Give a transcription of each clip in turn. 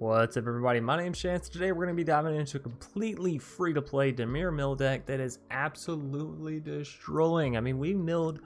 What's up, everybody? My name's Chance. Today we're going to be diving into a completely free-to-play Dimir Mill deck that is absolutely destroying. I mean, we milled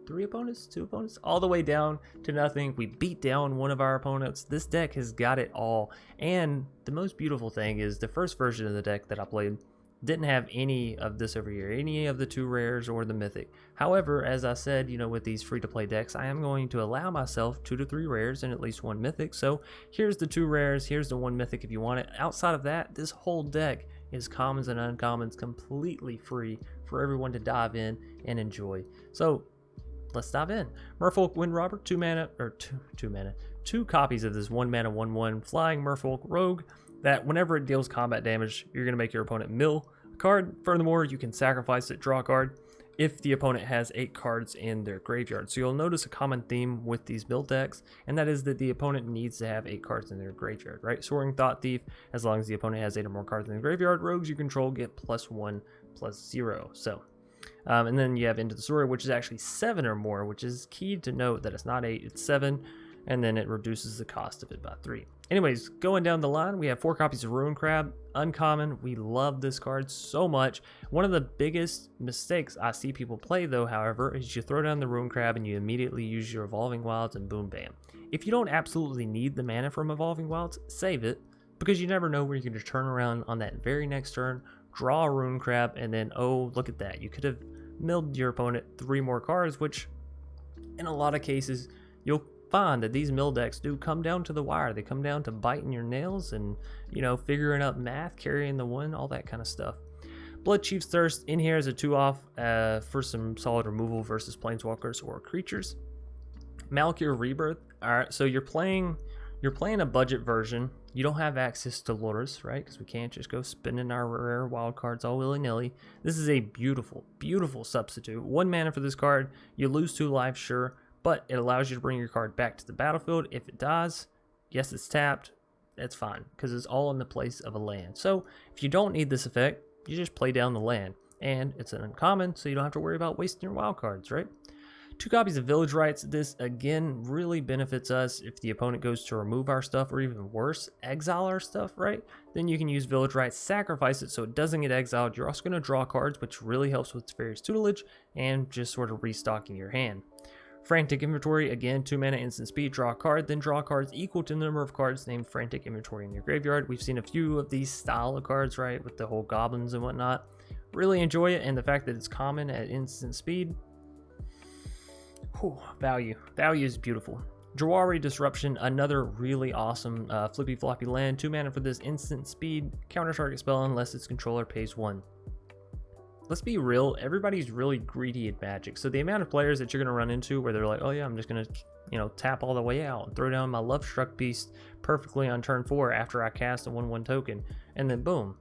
two opponents, all the way down to nothing. We beat down one of our opponents. This deck has got it all. And the most beautiful thing is the first version of the deck that I played didn't have any of this over here, any of the 2 rares or the mythic. However, as I said, with these free-to-play decks, I am going to allow myself 2 to 3 rares and at least 1 mythic. So here's the 2 rares, here's the 1 mythic if you want it. Outside of that, this whole deck is commons and uncommons completely free for everyone to dive in and enjoy. So let's dive in. Merfolk Windrobber, 2 copies of this 1 mana 1/1 flying Merfolk rogue that whenever it deals combat damage, you're going to make your opponent mill a card. Furthermore, you can sacrifice it, draw a card if the opponent has 8 cards in their graveyard. So you'll notice a common theme with these mill decks, and that is that the opponent needs to have 8 cards in their graveyard, right? Soaring Thought-Thief, as long as the opponent has 8 or more cards in the graveyard. Rogues you control get +1/+0. So and then you have Into the Story, which is actually 7 or more, which is key to note that it's not 8, it's 7, and then it reduces the cost of it by 3. Anyways, going down the line, we have 4 copies of Ruin Crab, uncommon. We love this card so much. One of the biggest mistakes I see people play, though, however, is you throw down the Ruin Crab and you immediately use your Evolving Wilds and boom, bam. If you don't absolutely need the mana from Evolving Wilds, save it, because you never know where you can just turn around on that very next turn, draw a Ruin Crab, and then, oh, look at that. You could have milled your opponent 3 more cards, which in a lot of cases, you'll find that these mill decks do come down to the wire. They come down to biting your nails and, figuring out math, carrying the one, all that kind of stuff. Bloodchief's Thirst in here is a 2-off for some solid removal versus planeswalkers or creatures. Malakir Rebirth. All right, so you're playing a budget version. You don't have access to Lotus, right? Because we can't just go spinning our rare wild cards all willy-nilly. This is a beautiful, beautiful substitute. 1 mana for this card. You lose 2 life, sure, but it allows you to bring your card back to the battlefield. If it dies, yes, it's tapped. That's fine, because it's all in the place of a land. So if you don't need this effect, you just play down the land. And it's an uncommon, so you don't have to worry about wasting your wild cards, right? 2 copies of Village Rites. This, again, really benefits us if the opponent goes to remove our stuff, or even worse, exile our stuff, right? Then you can use Village Rites, sacrifice it so it doesn't get exiled. You're also going to draw cards, which really helps with Teferi's Tutelage, and just sort of restocking your hand. Frantic Inventory, again, 2 mana instant speed, draw a card, then draw cards equal to the number of cards named Frantic Inventory in your graveyard. We've seen a few of these style of cards, right, with the whole goblins and whatnot. Really enjoy it, and the fact that it's common at instant speed, value is beautiful. Jawari Disruption, another really awesome flippy floppy land. 2 mana for this instant speed, counter target spell unless its controller pays 1. Let's be real, everybody's really greedy at Magic. So the amount of players that you're going to run into where they're like, oh yeah, I'm just going to, tap all the way out and throw down my Love Struck Beast perfectly on turn 4 after I cast a 1/1 token. And then boom,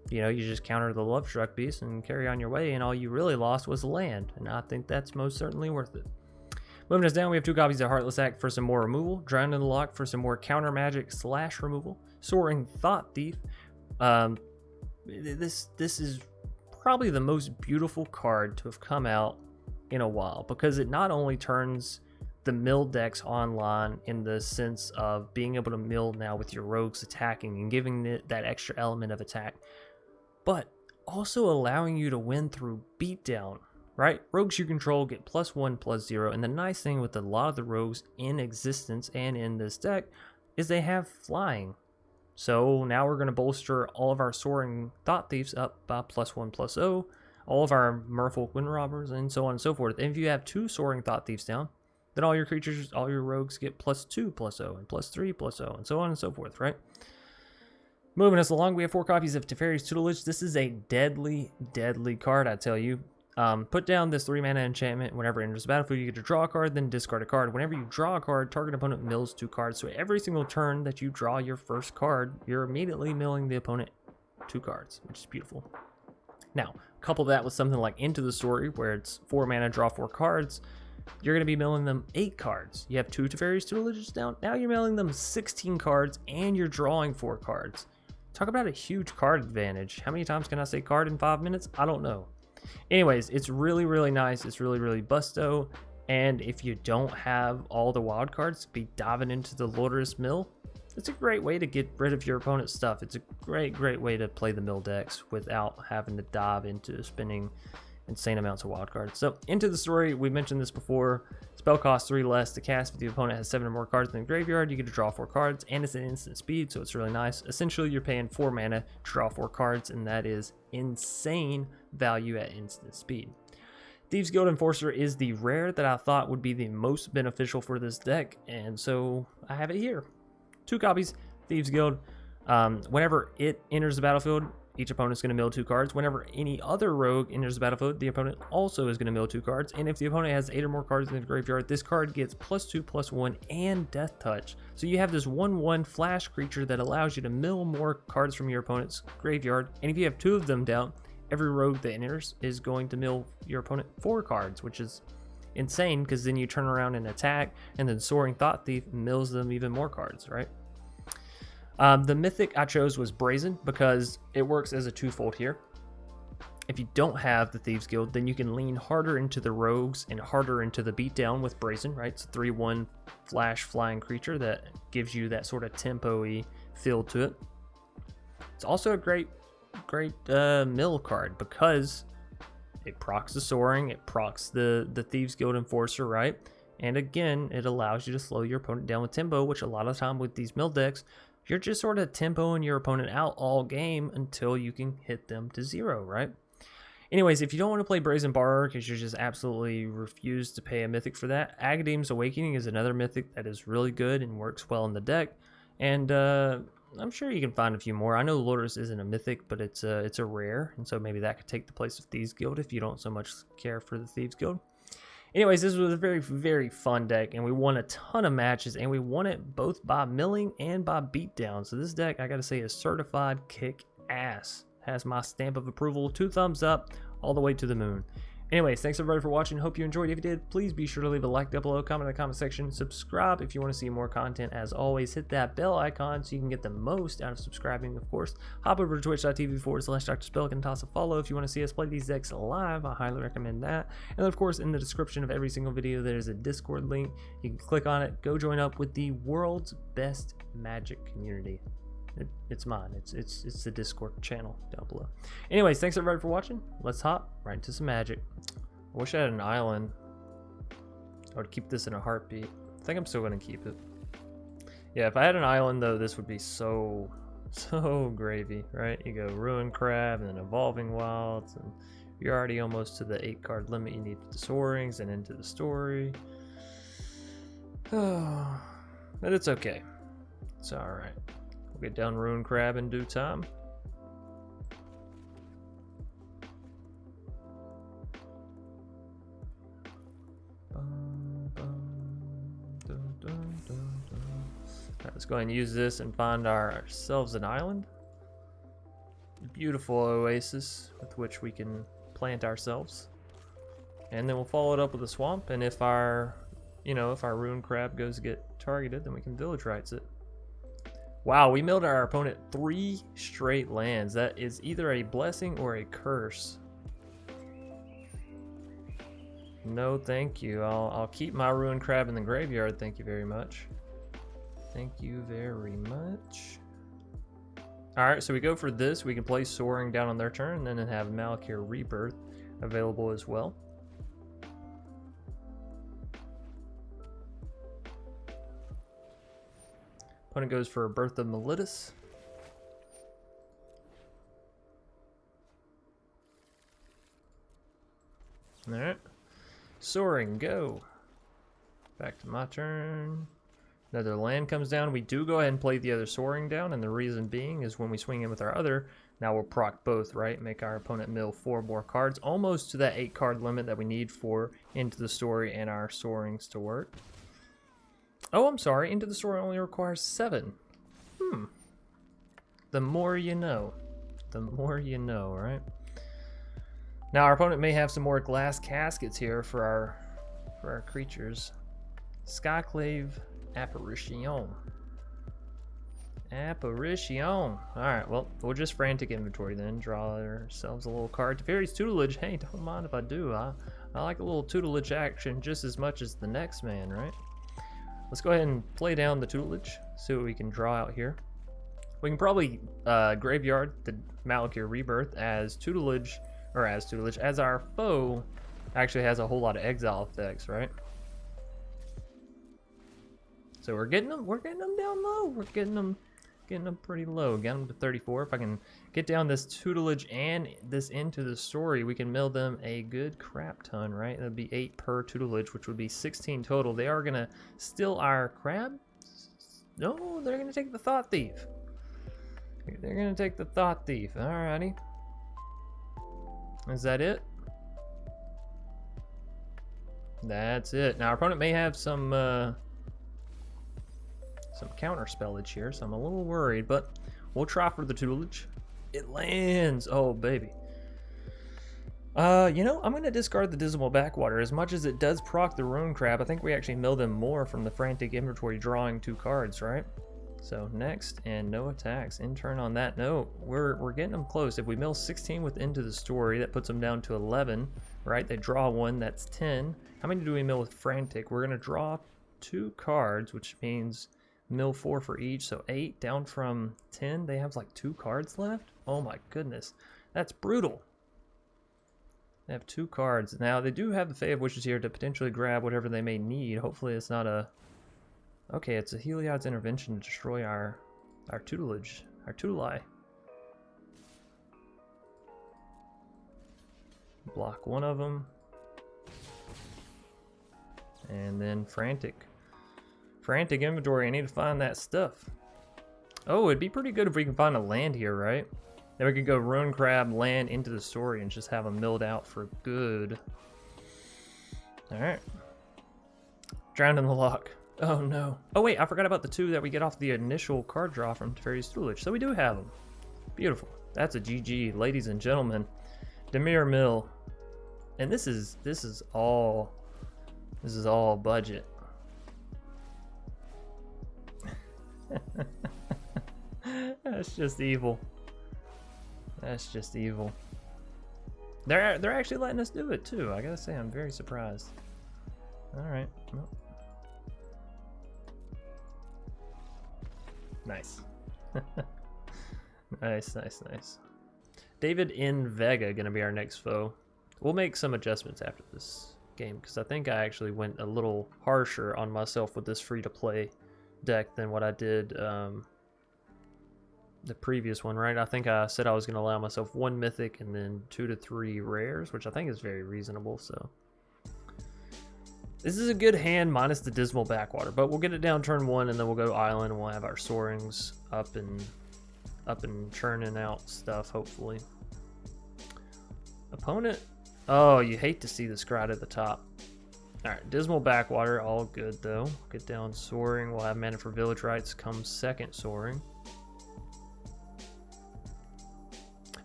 you just counter the Love Struck Beast and carry on your way, and all you really lost was land. And I think that's most certainly worth it. Moving us down, we have 2 copies of Heartless Act for some more removal. Drown in the Loch for some more counter magic / removal. Soaring Thought-Thief. This is probably the most beautiful card to have come out in a while, because it not only turns the mill decks online in the sense of being able to mill now with your rogues attacking and giving it that extra element of attack, but also allowing you to win through beatdown, right? Rogues you control get +1/+0, and the nice thing with a lot of the rogues in existence and in this deck is they have flying. So now we're going to bolster all of our Soaring Thought-Thieves up by +1/+0, all of our Merfolk Windrobbers, and so on and so forth. And if you have 2 Soaring Thought-Thieves down, then all your creatures, all your rogues get +2/+0 and +3/+0, and so on and so forth, right? Moving us along, we have 4 copies of Teferi's Tutelage. This is a deadly, deadly card, I tell you. Put down this 3 mana enchantment. Whenever it enters the battlefield, you get to draw a card, then discard a card. Whenever you draw a card, target opponent mills 2 cards. So every single turn that you draw your first card, you're immediately milling the opponent 2 cards, which is beautiful. Now, couple that with something like Into the Story, where it's 4 mana, draw 4 cards. You're going to be milling them 8 cards. You have 2 Teferi's Tutelages down. Now you're milling them 16 cards, and you're drawing 4 cards. Talk about a huge card advantage. How many times can I say card in 5 minutes? I don't know. Anyways, it's really, really nice. It's really, really busto. And if you don't have all the wild cards to be diving into the Lotus Mill, it's a great way to get rid of your opponent's stuff. It's a great way to play the mill decks without having to dive into spending insane amounts of wild cards. So into the story, we mentioned this before. Spell costs 3 less to cast. If the opponent has 7 or more cards in the graveyard, you get to draw 4 cards, and it's an instant speed, so it's really nice. Essentially, you're paying 4 mana to draw 4 cards, and that is insane value at instant speed. Thieves Guild Enforcer is the rare that I thought would be the most beneficial for this deck, and so I have it here. 2 copies, Thieves Guild. Whenever it enters the battlefield, each opponent is going to mill 2 cards. Whenever any other rogue enters the battlefield, the opponent also is going to mill 2 cards. And if the opponent has 8 or more cards in the graveyard, this card gets +2/+1 and Death Touch. So you have this 1/1 flash creature that allows you to mill more cards from your opponent's graveyard. And if you have 2 of them down, every rogue that enters is going to mill your opponent 4 cards, which is insane because then you turn around and attack, and then Soaring Thought-Thief mills them even more cards, right? The mythic I chose was Brazen because it works as a twofold here. If you don't have the Thieves Guild, then you can lean harder into the rogues and harder into the beatdown with Brazen, right? It's a 3/1 flash flying creature that gives you that sort of tempo-y feel to it. It's also a great mill card because it procs the Soaring, it procs the Thieves Guild Enforcer, right? And again, it allows you to slow your opponent down with tempo, which a lot of time with these mill decks, you're just sort of tempoing your opponent out all game until you can hit them to 0, right? Anyways, if you don't want to play Brazen Borrower because you just absolutely refuse to pay a mythic for that, Agadeem's Awakening is another mythic that is really good and works well in the deck. And I'm sure you can find a few more. I know Lourdes isn't a mythic, but it's a rare, and so maybe that could take the place of Thieves Guild if you don't so much care for the Thieves Guild. Anyways, this was a very fun deck, and we won a ton of matches, and we won it both by milling and by beatdown. So this deck, I gotta say, is certified kick ass. Has my stamp of approval, 2 thumbs up, all the way to the moon. Anyways, thanks everybody for watching. Hope you enjoyed. If you did, please be sure to leave a like down below, comment in the comment section, subscribe if you want to see more content. As always, hit that bell icon so you can get the most out of subscribing, of course. Hop over to twitch.tv/DrSpelk and toss a follow if you want to see us play these decks live. I highly recommend that. And then, of course, in the description of every single video, there's a Discord link. You can click on it, go join up with the world's best Magic community. It's mine. It's the Discord channel down below. Anyways, thanks everybody for watching. Let's hop right into some Magic. I wish I had an island. I would keep this in a heartbeat. I think I'm still gonna keep it. Yeah, if I had an island though, this would be so gravy, right? You go Ruin Crab and then Evolving Wilds, and you're already almost to the 8-card limit you need for the Soarings and into the story. Oh, but it's okay. It's alright. We'll get down Ruin Crab in due time. Alright, let's go ahead and use this and find ourselves an island. A beautiful oasis with which we can plant ourselves. And then we'll follow it up with a swamp, and if our Ruin Crab goes to get targeted, then we can Village Rites it. Wow, we milled our opponent 3 straight lands. That is either a blessing or a curse. No, thank you. I'll keep my Ruin Crab in the graveyard. Thank you very much. Thank you very much. Alright, so we go for this. We can play Soaring down on their turn, and then have Malakir Rebirth available as well. Opponent goes for a Birth of Melitus. Alright. Soaring, go. Back to my turn. Another land comes down. We do go ahead and play the other Soaring down, and the reason being is when we swing in with our other, now we'll proc both, right? Make our opponent mill 4 more cards, almost to that 8-card limit that we need for Into the Story and our Soarings to work. Oh, I'm sorry. Into the Story only requires 7. The more you know. The more you know, right? Now, our opponent may have some more glass caskets here for our creatures. Skyclave Apparition. Alright, well, we'll just Frantic Inventory then. Draw ourselves a little card. Teferi's Tutelage. Hey, don't mind if I do. I like a little tutelage action just as much as the next man, right? Let's go ahead and play down the Tutelage, see what we can draw out here. We can probably graveyard the Malakir Rebirth as Tutelage, or as Tutelage, as our foe actually has a whole lot of exile effects, right? So we're getting them down low. We're getting them pretty low. Get them to 34. If I can get down this Tutelage and this into the story, we can mill them a good crap ton, right? That'd be 8 per Tutelage, which would be 16 total. They are gonna steal our crab. No, they're gonna take the Thought-Thief. They're gonna take the Thought-Thief. Alrighty. Is that it? That's it. Now our opponent may have some counter spellage here, so I'm a little worried, but we'll try for the Tutelage. It lands. Oh baby. You know, I'm gonna discard the Dismal Backwater. As much as it does proc the Rune Crab, I think we actually mill them more from the Frantic Inventory drawing 2 cards, right? So next, and no attacks. In turn on that note, we're getting them close. If we mill 16 with Into the Story, that puts them down to 11, right? They draw 1, that's 10. How many do we mill with Frantic? We're gonna draw 2 cards, which means mill 4 for each, so 8 down from 10. They have like 2 cards left. Oh my goodness, that's brutal. They have 2 cards. Now they do have the Fae of Wishes here to potentially grab whatever they may need. Hopefully it's not a... Okay, it's a Heliod's Intervention to destroy our Tutelage, our Tutelage. Block 1 of them. And then Frantic Inventory, I need to find that stuff. Oh, it'd be pretty good if we can find a land here, right? Then we could go Rune Crab, land into the story, and just have them milled out for good. Alright. Drowned in the Loch. Oh no. Oh wait, I forgot about the 2 that we get off the initial card draw from Teferi's Tutelage. So we do have them. Beautiful. That's a GG, ladies and gentlemen. Dimir Mill. And this is all budget. That's just evil. That's just evil. They're actually letting us do it too. I gotta say, I'm very surprised. All right. Well. Nice. Nice. David in Vega gonna be our next foe. We'll make some adjustments after this game because I think I actually went a little harsher on myself with this free-to-play deck than what I did the previous one, right? I think I said I was going to allow myself 1 mythic and then 2 to 3 rares, which I think is very reasonable. So this is a good hand minus the Dismal Backwater, but we'll get it down turn 1 and then we'll go island and we'll have our Soarings up and churning out stuff, hopefully. Opponent, oh, you hate to see the Scry at the top. Alright, Dismal Backwater, all good though. Get down Soaring, we'll have mana for Village Rites come second Soaring.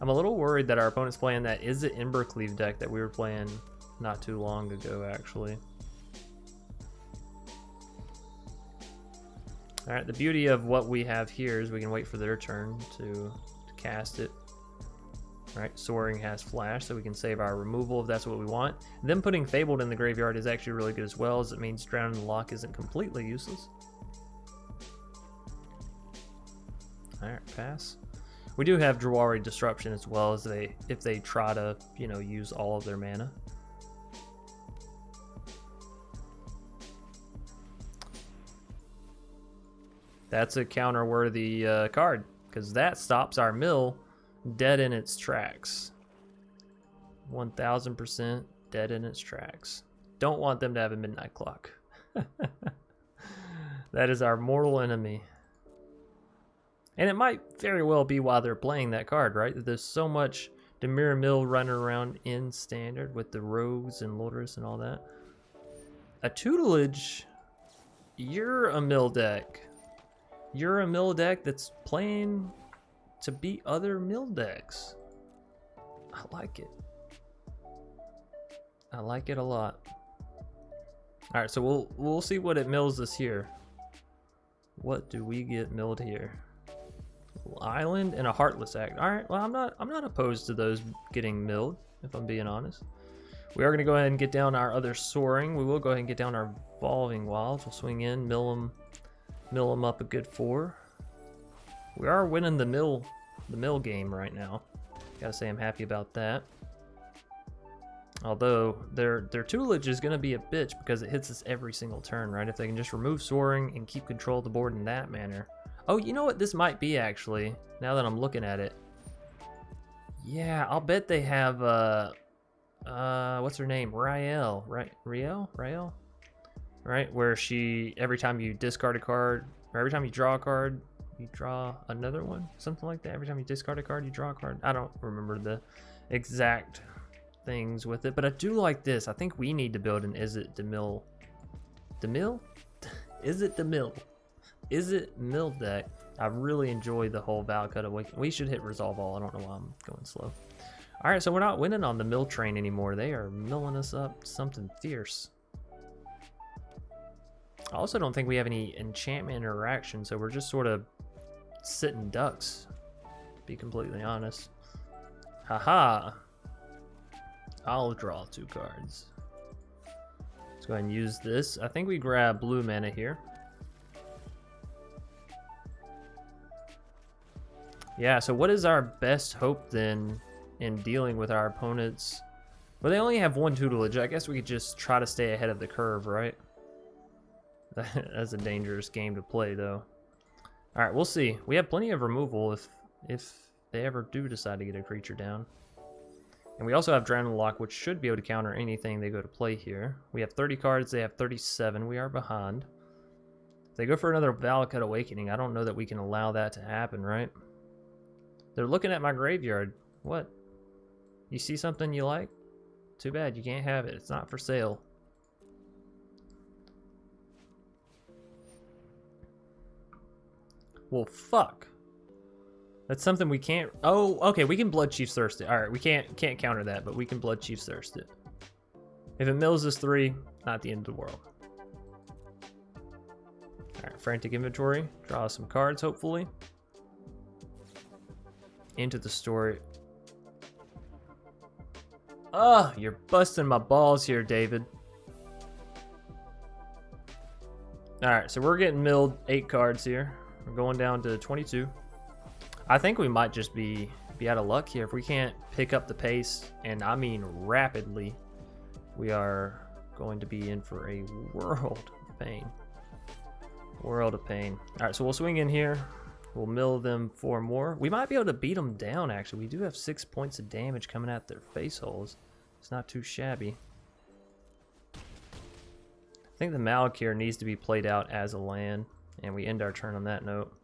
I'm a little worried that our opponent's playing that Is It Embercleave deck that we were playing not too long ago, actually. Alright, the beauty of what we have here is we can wait for their turn to cast it. Alright, Soaring has Flash, so we can save our removal if that's what we want. Them putting Fabled in the graveyard is actually really good as well, as it means Drown in the Loch isn't completely useless. Alright, pass. We do have Drawari Disruption as well, as if they try to, you know, use all of their mana. That's a counter-worthy card, because that stops our mill dead in its tracks. 1000% dead in its tracks. Don't want them to have a midnight clock. That is our mortal enemy. And it might very well be why they're playing that card, right? There's so much Dimir Mill running around in standard with the rogues and Lourdes and all that. A Tutelage, you're a mill deck. You're a mill deck that's playing to beat other mill decks. I like it. I like it a lot. All right, so we'll see what it mills us here. What do we get milled here? Island and a Heartless Act. All right, well I'm not opposed to those getting milled, if I'm being honest. We are going to go ahead and get down our other Soaring. We will go ahead and get down our Evolving Wilds. We'll swing in, mill them up a good 4. We are winning the mill game right now. Gotta say I'm happy about that. Although their tutelage is going to be a bitch because it hits us every single turn, right? If they can just remove Soaring and keep control of the board in that manner. Oh, you know what this might be actually, now that I'm looking at it. Yeah, I'll bet they have, what's her name? Rael, right? Rael? Right, where she, every time you discard a card, or every time you draw a card, you draw another one? Something like that. Every time you discard a card, you draw a card. I don't remember the exact things with it, but I do like this. I think we need to build an Is It Mill deck. I really enjoy the whole Valakut Awakening. We should hit Resolve All. I don't know why I'm going slow. All right, so we're not winning on the mill train anymore. They are milling us up something fierce. I also don't think we have any enchantment interaction, so we're just sort of sitting ducks, to be completely honest. Haha. I'll draw 2 cards. Let's go ahead and use this. I think we grab blue mana here. Yeah, so what is our best hope then in dealing with our opponents? Well, they only have 1 tutelage. I guess we could just try to stay ahead of the curve, right? That's a dangerous game to play, though. All right, we'll see. We have plenty of removal if they ever do decide to get a creature down. And we also have Drowning Loch, which should be able to counter anything they go to play here. We have 30 cards. They have 37. We are behind. If they go for another Valakut Awakening, I don't know that we can allow that to happen, right? They're looking at my graveyard. What? You see something you like? Too bad. You can't have it. It's not for sale. Well, fuck. That's something we can't... Oh, okay, we can Bloodchief Thirst it. Alright, we can't counter that, but we can Bloodchief Thirst it. If it mills us 3, not the end of the world. Alright, Frantic Inventory. Draw some cards, hopefully. Into the story. Oh, you're busting my balls here, David. Alright, so we're getting milled 8 cards here. We're going down to 22. I think we might just be out of luck here. If we can't pick up the pace, and I mean rapidly, we are going to be in for a world of pain. World of pain. All right, so we'll swing in here. We'll mill them 4 more. We might be able to beat them down, actually. We do have 6 points of damage coming at their face holes. It's not too shabby. I think the Malakir needs to be played out as a land, and we end our turn on that note.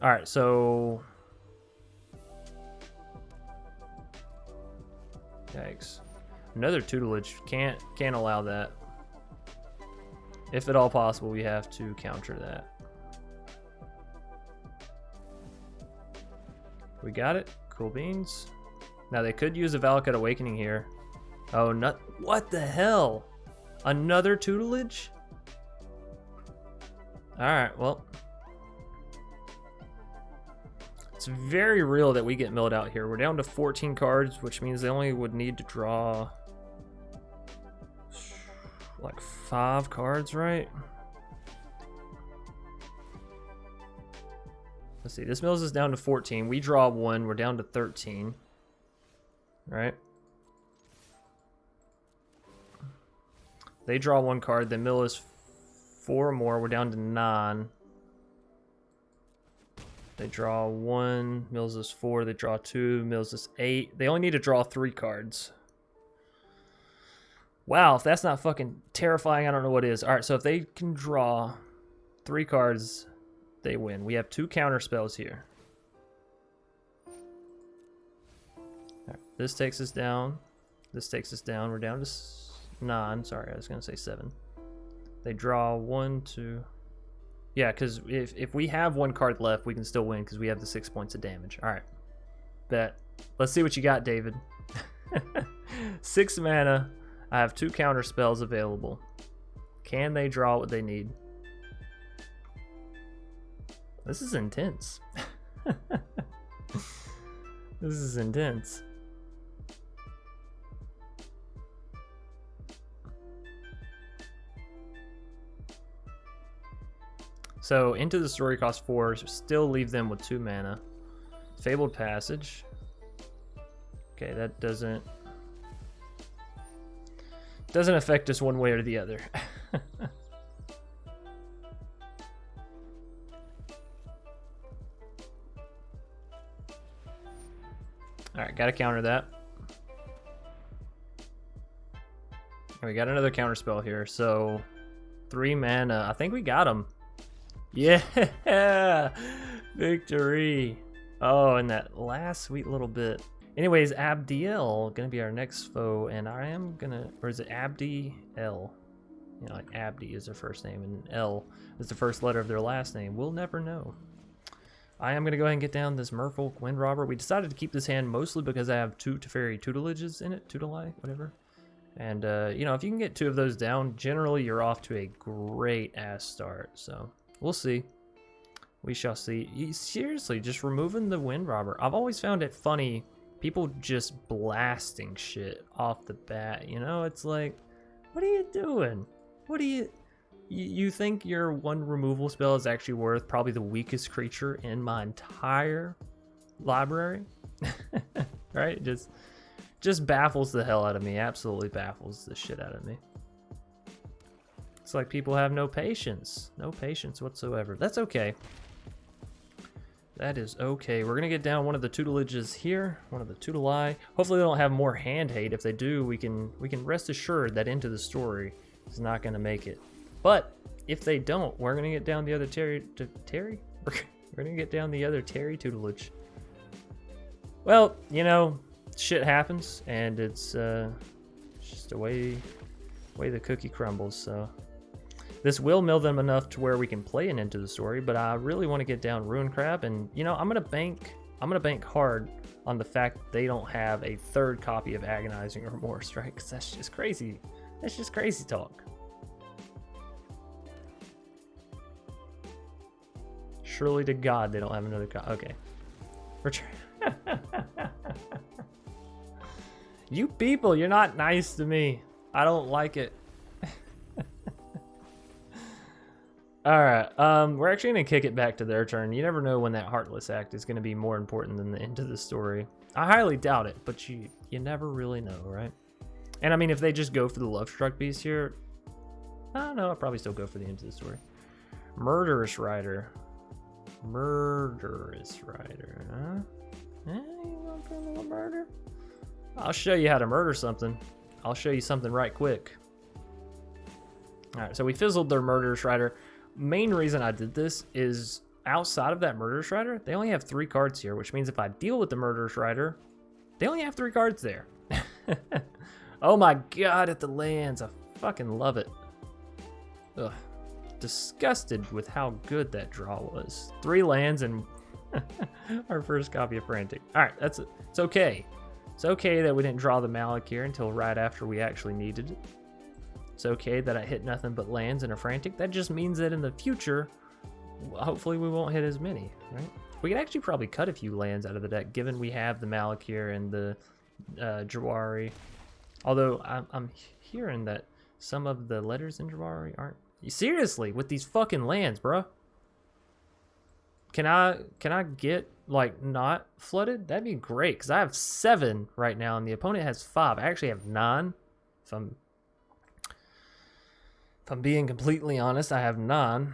All right, so yikes! Another tutelage. Can't allow that. If at all possible, we have to counter that. We got it. Cool beans. Now they could use a Valakut Awakening here. Oh, not what the hell? Another tutelage? All right, well. It's very real that we get milled out here. We're down to 14 cards, which means they only would need to draw like 5 cards, right? Let's see, this mills us down to 14. We draw 1, we're down to 13. Right? They draw 1 card, they mill us 4 more, we're down to 9. They draw 1, mills us 4, they draw 2, mills us 8. They only need to draw 3 cards. Wow, if that's not fucking terrifying, I don't know what is. Alright, so if they can draw 3 cards, they win. We have 2 counter spells here. Right, this takes us down. This takes us down. We're down to 9. Sorry, I was going to say 7. They draw 1, 2... Yeah, because if we have 1 card left, we can still win because we have the 6 points of damage. All right. Bet. Let's see what you got, David. 6 mana. I have 2 counter spells available. Can they draw what they need? This is intense. This is intense. So, Into the Story costs 4, still leave them with 2 mana. Fabled Passage. Okay, that doesn't affect us one way or the other. Alright, gotta counter that. We got another counter spell here, so 3 mana. I think we got him. Yeah! Victory! Oh, and that last sweet little bit. Anyways, Abdiel gonna be our next foe, and I am gonna, or is it Abdiel? You know, like Abdi is their first name, and L is the first letter of their last name. We'll never know. I am gonna go ahead and get down this Merfolk Windrobber. We decided to keep this hand mostly because I have 2 Teferi Tutelages in it, Tutelage, whatever. And you know, if you can get 2 of those down, generally you're off to a great ass start. So we'll see. We shall see. Seriously, just removing the Windrobber. I've always found it funny, people just blasting shit off the bat. You know, it's like, what are you doing? What are you think your 1 removal spell is actually worth probably the weakest creature in my entire library? Right? Just baffles the hell out of me. Absolutely baffles the shit out of me. It's like people have no patience. No patience whatsoever. That's okay. That is okay. We're gonna get down one of the tutelages here, one of the tutelai. Hopefully they don't have more hand hate. If they do, we can rest assured that Into the Story is not gonna make it. But if they don't, we're gonna get down the other Terry. We're gonna get down the other Terry tutelage. Well, you know, shit happens, and it's just the way the cookie crumbles. So this will mill them enough to where we can play an Into the Story, but I really want to get down Ruin Crab, and you know, I'm gonna bank hard on the fact that they don't have a 3rd copy of Agonizing Remorse, right? Because that's just crazy. That's just crazy talk. Surely to God they don't have another copy. Okay. You people, you're not nice to me. I don't like it. Alright, we're actually going to kick it back to their turn. You never know when that Heartless Act is going to be more important than the End of the Story. I highly doubt it, but you never really know, right? And I mean, if they just go for the Love Struck beast here, I don't know, I'll probably still go for the End of the Story. Murderous Rider. Murderous Rider, huh? You want to put a little murder? I'll show you how to murder something. I'll show you something right quick. Alright, so we fizzled their Murderous Rider. Main reason I did this is outside of that Murderous Rider, they only have 3 cards here, which means if I deal with the Murderous Rider, they only have 3 cards there. Oh my god, at the lands. I fucking love it. Ugh. Disgusted with how good that draw was. 3 lands and our first copy of Frantic. Alright, it's okay. It's okay that we didn't draw the Malik here until right after we actually needed it. It's okay that I hit nothing but lands and a Frantic. That just means that in the future, hopefully we won't hit as many, right? We could actually probably cut a few lands out of the deck, given we have the Malik here and the Jawari. Although I'm hearing that some of the letters in Jawari aren't. Seriously, with these fucking lands, bro. Can I get like not flooded? That'd be great, because I have 7 right now and the opponent has 5. I actually have 9. If I'm being completely honest, I have 9.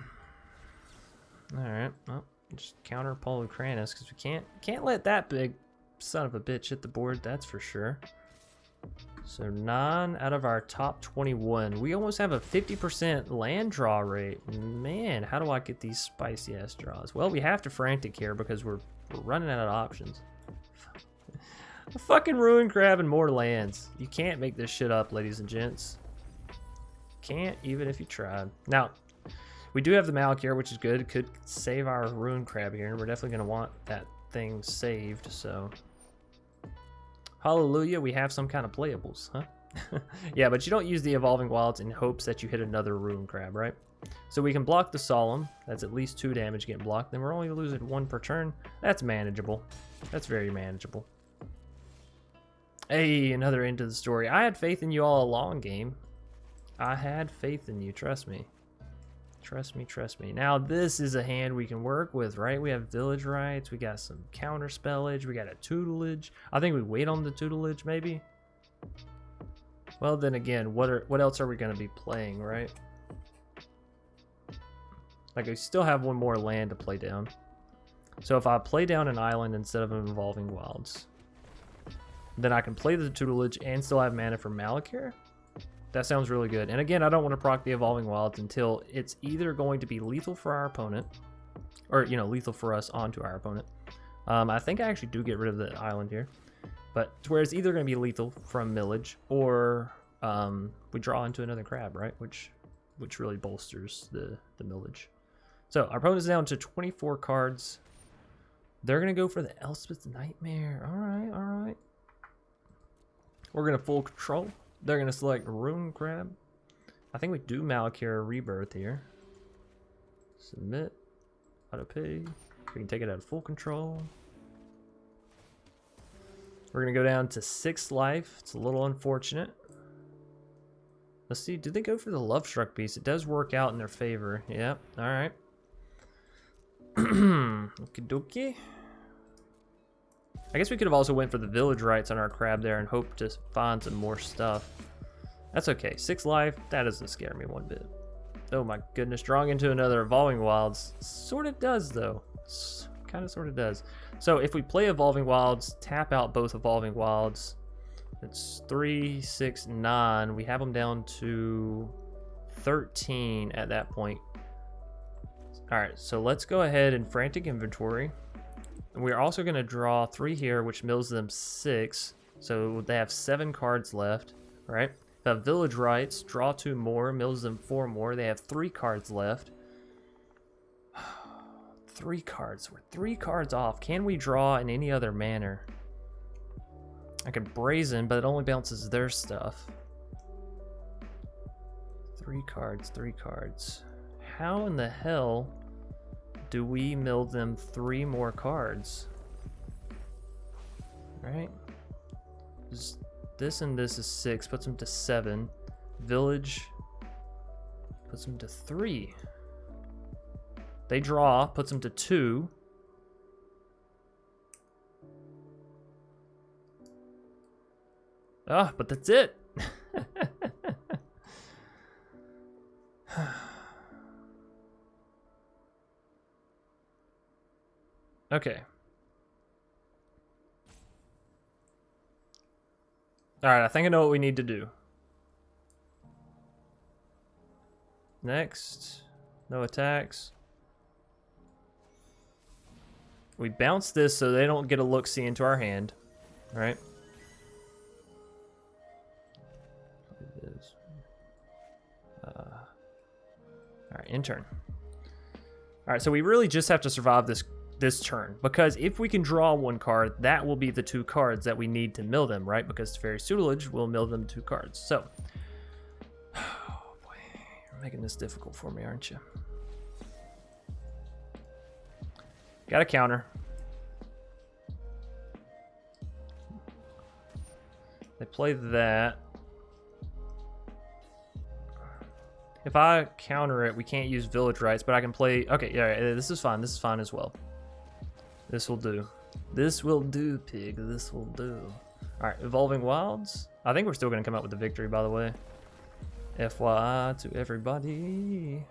All right, well, just counter Polukranis, because we can't let that big son of a bitch hit the board. That's for sure. So 9 out of our top 21. We almost have a 50% land draw rate. Man, how do I get these spicy ass draws? Well, we have to Frantic here because we're running out of options. A fucking Ruin Crab and more lands. You can't make this shit up, ladies and gents. Can't, even if you tried. Now, we do have the Malik here, which is good. It could save our Ruin Crab here, and we're definitely going to want that thing saved, so... Hallelujah, we have some kind of playables, huh? Yeah, but you don't use the Evolving Wilds in hopes that you hit another Ruin Crab, right? So we can block the Solemn. That's at least 2 damage getting blocked. Then we're only losing 1 per turn. That's manageable. That's very manageable. Hey, another end to the story. I had faith in you all along, game. I had faith in you, trust me. Trust me, trust me. Now, this is a hand we can work with, right? We have Village Rites, we got some counter spellage, we got a Tutelage. I think we wait on the Tutelage, maybe? Well, then again, what else are we going to be playing, right? Like, we still have one more land to play down. So if I play down an island instead of an Evolving Wilds, then I can play the Tutelage and still have mana for Malakir. That sounds really good. And again, I don't want to proc the Evolving Wilds until it's either going to be lethal for our opponent, or, you know, lethal for us onto our opponent. I think I actually do get rid of the island here. But to where it's either going to be lethal from Millage, or we draw into another crab, right? Which really bolsters the Millage. So our opponent's down to 24 cards. They're going to go for the Elspeth's Nightmare. All right, all right. We're going to full control. They're going to select Rune Crab. I think we do Malakir Rebirth here. Submit. Auto pay. We can take it out of full control. We're going to go down to 6 life. It's a little unfortunate. Let's see. Did they go for the Love Struck piece? It does work out in their favor. Yep. All right. Okie dokie. I guess we could have also went for the Village Rites on our crab there and hoped to find some more stuff. That's okay. 6 life. That doesn't scare me one bit. Oh my goodness. Drawing into another Evolving Wilds. Sort of does, though. Kind of sort of does. So if we play Evolving Wilds, tap out both Evolving Wilds. It's 3, 6, 9. We have them down to 13 at that point. All right, so let's go ahead and Frantic Inventory. And we're also going to draw 3 here, which mills them 6. So they have 7 cards left, right? If I have Village Rites, draw 2 more, mills them 4 more. They have 3 cards left. 3 cards. We're 3 cards off. Can we draw in any other manner? I can Brazen, but it only bounces their stuff. 3 cards, 3 cards. How in the hell do we mill them 3 more cards? Right? This and this is 6, puts them to 7. Village puts them to 3. They draw, puts them to 2. Ah, but that's it. Okay. All right, I think I know what we need to do. Next, no attacks. We bounce this so they don't get a look-see into our hand, right? All right, in turn. All right, so we really just have to survive this turn, because if we can draw 1 card, that will be the 2 cards that we need to mill them, right? Because Teferi's Tutelage will mill them 2 cards. So, oh boy, you're making this difficult for me, aren't you? Got a counter. They play that. If I counter it, we can't use Village Rites, but I can play... Okay, yeah, this is fine. This is fine as well. This will do. This will do, pig. This will do. All right, Evolving Wilds. I think we're still going to come out with the victory, by the way. FYI to everybody.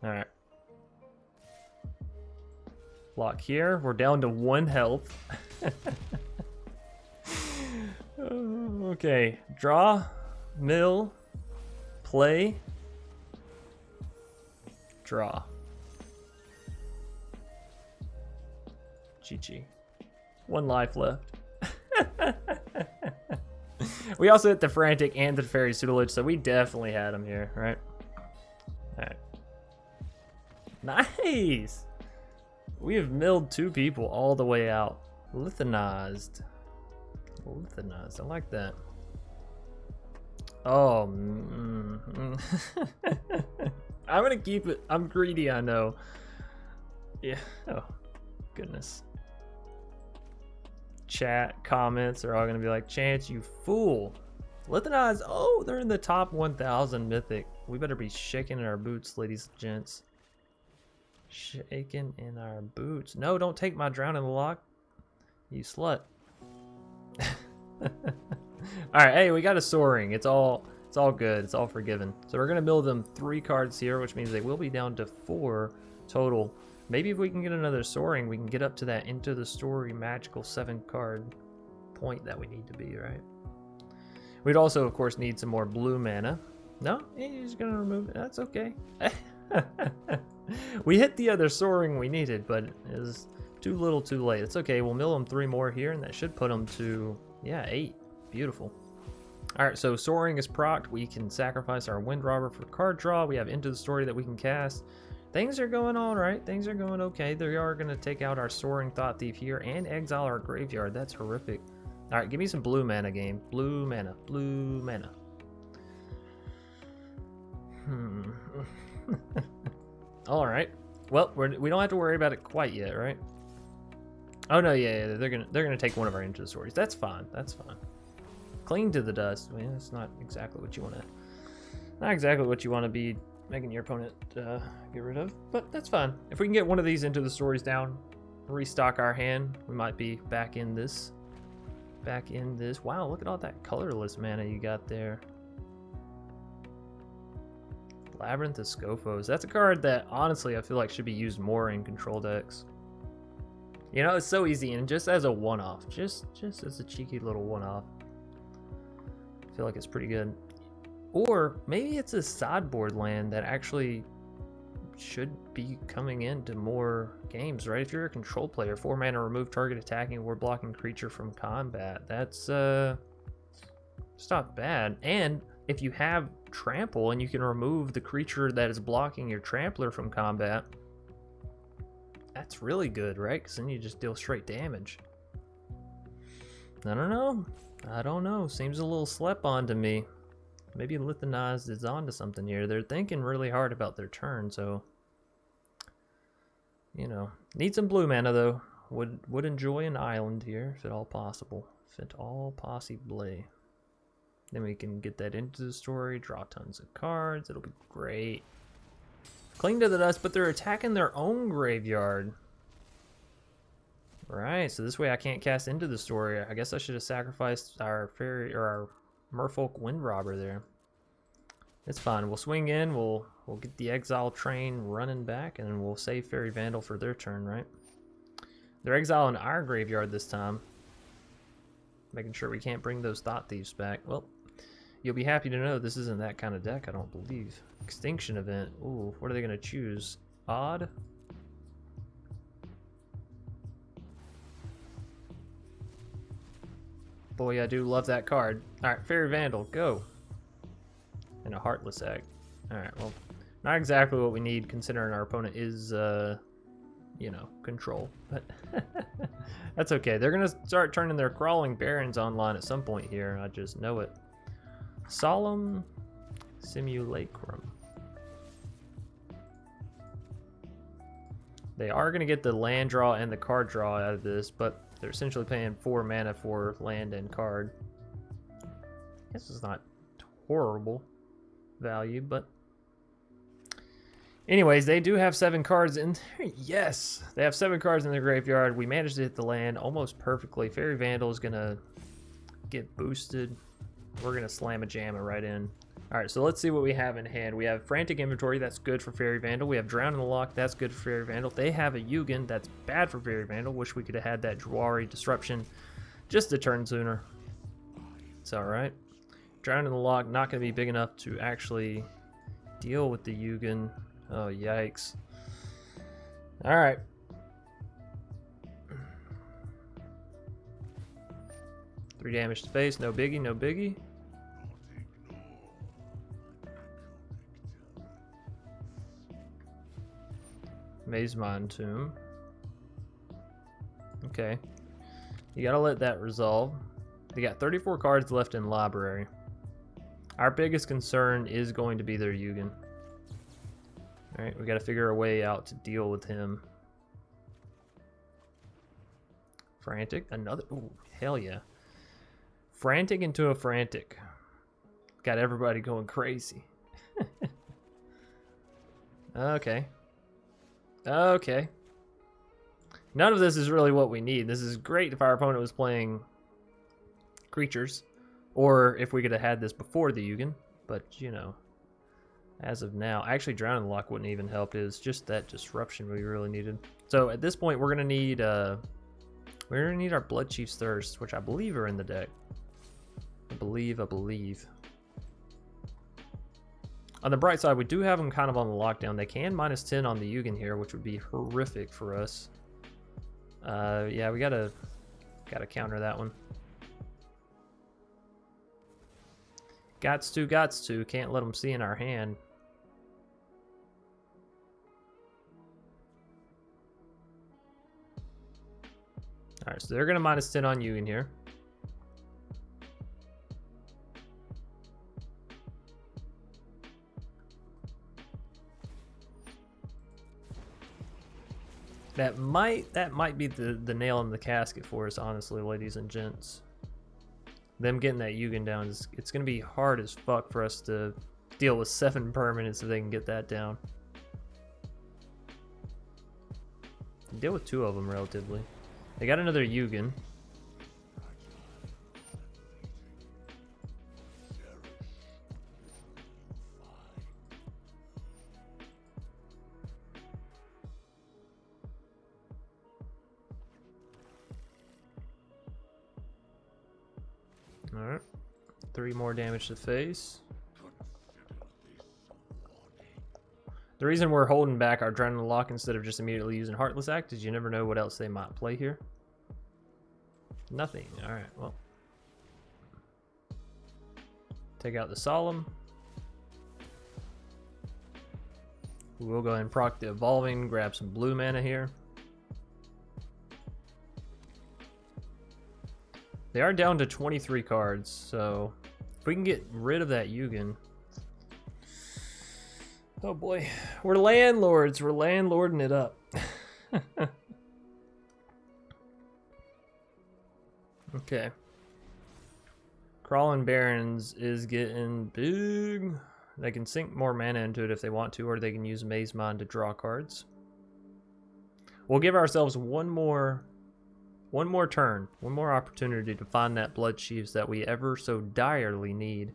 All right. Loch here. We're down to 1 health. Okay. Draw. Mill. Play. Draw. GG. 1 life left. We also hit the Frantic and the Teferi Tutelage, so we definitely had him here, right? Alright. Nice! We have milled 2 people all the way out. Lithanized. Lithanized. I like that. Oh. I'm gonna keep it. I'm greedy, I know. Yeah. Oh, goodness. Chat comments are all going to be like, Chance, you fool. Lithanized. Oh, they're in the top 1,000 mythic. We better be shaking in our boots, ladies and gents. Shaking in our boots. No, don't take my drown in the lock. You slut. Alright, hey, we got a soaring. It's all good. It's all forgiven. So we're going to build them 3 cards here, which means they will be down to 4 total. Maybe if we can get another soaring, we can get up to that into the story magical 7 card point that we need to be, right? We'd also, of course, need some more blue mana. No? He's going to remove it. That's okay. We hit the other soaring we needed, but it was too little too late. It's okay. We'll mill them 3 more here, and that should put them to, yeah, 8. Beautiful. Alright, so soaring is procced. We can sacrifice our Windrobber for card draw. We have Into the Story that we can cast. Things are going all right. Things are going okay. They are going to take out our Soaring Thought-Thief here and exile our graveyard. That's horrific. All right, give me some blue mana, game. Blue mana. Blue mana. All right. Well, we don't have to worry about it quite yet, right? Oh no, yeah, they're gonna take one of our Into the Stories. That's fine. That's fine. Cling to the dust. I mean, that's not exactly what you want to. Not exactly what you want to be making your opponent get rid of, but that's fine. If we can get one of these Into the Stories down, restock our hand, we might be back in this. Wow, look at all that colorless mana you got there. Labyrinth of Scophos. That's a card that honestly I feel like should be used more in control decks. You know, it's so easy, and just as a one-off, just as a cheeky little one-off, I feel like it's pretty good. Or maybe it's a sideboard land that actually should be coming into more games, right? If you're a control player, 4 mana, remove target attacking or blocking creature from combat. That's it's not bad. And if you have trample and you can remove the creature that is blocking your trampler from combat, that's really good, right? Because then you just deal straight damage. I don't know. Seems a little slept on to me. Maybe Lithanized is onto something here. They're thinking really hard about their turn, so you know, need some blue mana though. Would enjoy an island here if at all possible. If at all possibly. Then we can get that Into the Story, draw tons of cards. It'll be great. Cling to the dust, but they're attacking their own graveyard. Right, so this way I can't cast Into the Story. I guess I should have sacrificed our fairy or our Merfolk Windrobber there. It's fine. We'll swing in. We'll get the exile train running back, and then we'll save Fairy Vandal for their turn, right? They're exiling our graveyard this time, making sure we can't bring those Thought Thieves back. Well, you'll be happy to know this isn't that kind of deck, I don't believe. Extinction Event. Ooh, what are they going to choose? Odd? Boy, I do love that card. Alright, Fairy Vandal, go. And a Heartless Act. Alright, well, not exactly what we need considering our opponent is, you know, control. But that's okay. They're going to start turning their Crawling Barons online at some point here. I just know it. Solemn Simulacrum. They are going to get the land draw and the card draw out of this, but they're essentially paying 4 mana for land and card. I guess it's not horrible value, but anyways, they do have 7 cards in there. Yes, they have 7 cards in their graveyard. We managed to hit the land almost perfectly. Fairy Vandal is gonna get boosted. We're gonna slam a jammer right in. All right, so let's see what we have in hand. We have Frantic Inventory, that's good for Fairy Vandal. We have Drown in the Loch, that's good for Fairy Vandal. They have a Yugen, that's bad for Fairy Vandal. Wish we could have had that Dwari Disruption just a turn sooner. It's all right. Drown in the Loch, not going to be big enough to actually deal with the Yugen. Oh, yikes. All right. Three damage to face, no biggie, no biggie. Maze Mind Tomb. Okay. You gotta let that resolve. They got 34 cards left in library. Our biggest concern is going to be their Yugen. Alright, we gotta figure a way out to deal with him. Frantic, another. Oh, hell yeah. Frantic into a Frantic. Got everybody going crazy. Okay. Okay. None of this is really what we need. This is great if our opponent was playing creatures, or if we could have had this before the Ugin, but you know, as of now, actually Drowning the Loch wouldn't even help. It was just that disruption we really needed. So at this point, we're gonna need our Bloodchief's Thirst, which I believe are in the deck. I believe. On the bright side, we do have them kind of on the lockdown. They can -10 on the Ugin here, which would be horrific for us. Yeah, we gotta counter that one. Gots to. Can't let them see in our hand. All right, so they're gonna -10 on Ugin here. That might be the nail in the casket for us, honestly, ladies and gents. Them getting that Ugin down, it's going to be hard as fuck for us to deal with 7 permanents if they can get that down. Deal with 2 of them relatively. They got another Ugin. Alright. 3 more damage to face. The reason we're holding back our Drowning the Loch instead of just immediately using Heartless Act is you never know what else they might play here. Nothing. Alright, well. Take out the Solemn. We'll go ahead and proc the Evolving, grab some blue mana here. They are down to 23 cards, so if we can get rid of that Ugin. Oh boy, we're landlords. We're landlording it up. Okay. Crawling Barrens is getting big. They can sink more mana into it if they want to, or they can use Maze Mind to draw cards. We'll give ourselves one more turn, one more opportunity to find that Bloodchiefs that we ever so direly need.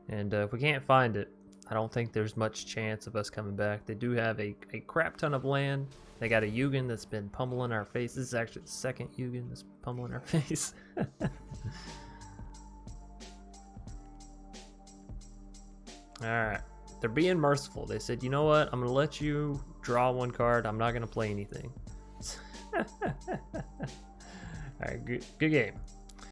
And if we can't find it, I don't think there's much chance of us coming back. They do have a crap ton of land. They got a Ugin that's been pummeling our face. This is actually the second Ugin that's pummeling our face. Alright. They're being merciful. They said, you know what? I'm going to let you draw 1 card. I'm not going to play anything. Alright, good game.